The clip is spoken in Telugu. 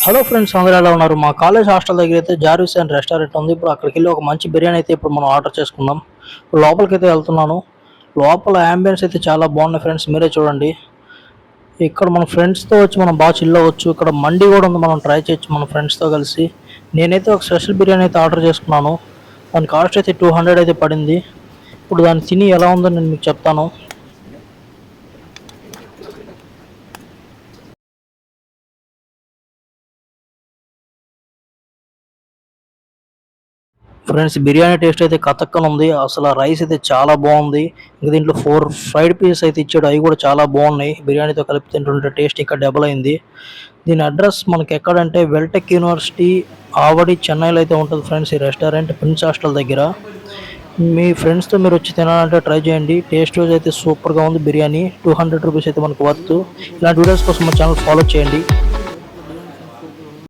హలో ఫ్రెండ్స్, అందరూ ఎలా ఉన్నారు? మా కాలేజ్ హాస్టల్ దగ్గర అయితే జార్విస్ అండ్ రెస్టారెంట్ ఉంది. ఇప్పుడు అక్కడికి వెళ్ళి ఒక మంచి బిర్యానీ అయితే ఇప్పుడు మనం ఆర్డర్ చేసుకుందాం. ఇప్పుడు లోపలికి అయితే వెళ్తున్నాను. లోపల యాంబియన్స్ అయితే చాలా బాగున్నాయి ఫ్రెండ్స్, మీరే చూడండి. ఇక్కడ మన ఫ్రెండ్స్తో వచ్చి మనం బాగా చిల్ అవ్వచ్చు. ఇక్కడ మండి కూడా ఉంది, మనం ట్రై చేయొచ్చు మన ఫ్రెండ్స్తో కలిసి. నేనైతే ఒక స్పెషల్ బిర్యానీ అయితే ఆర్డర్ చేసుకున్నాను. దాని కాస్ట్ అయితే 200 అయితే పడింది. ఇప్పుడు దాన్ని తిని ఎలా ఉందో నేను మీకు చెప్తాను. ఫ్రెండ్స్, బిర్యానీ టేస్ట్ అయితే కతక్కన ఉంది. అసలు రైస్ అయితే చాలా బాగుంది. ఇంకా దీంట్లో 4 ఫ్రైడ్ పీసెస్ అయితే ఇచ్చాడు, అవి కూడా చాలా బాగున్నాయి. బిర్యానీతో కలిపి తింటుంటే టేస్ట్ ఇంకా డబుల్ అయింది. దీని అడ్రస్ మనకి ఎక్కడంటే వెల్టెక్ యూనివర్సిటీ ఆవడి, చెన్నైలో అయితే ఉంటుంది ఫ్రెండ్స్. ఈ రెస్టారెంట్ ప్రిన్స్ హాస్టల్ దగ్గర. మీ ఫ్రెండ్స్తో మీరు వచ్చి తినాలంటే ట్రై చేయండి. టేస్ట్ వైజ్ అయితే సూపర్గా ఉంది బిర్యానీ. 200 రూపీస్ అయితే మనకు వర్త్. ఇలాంటి వీడియోస్ కోసం మా ఛానల్ ఫాలో చేయండి.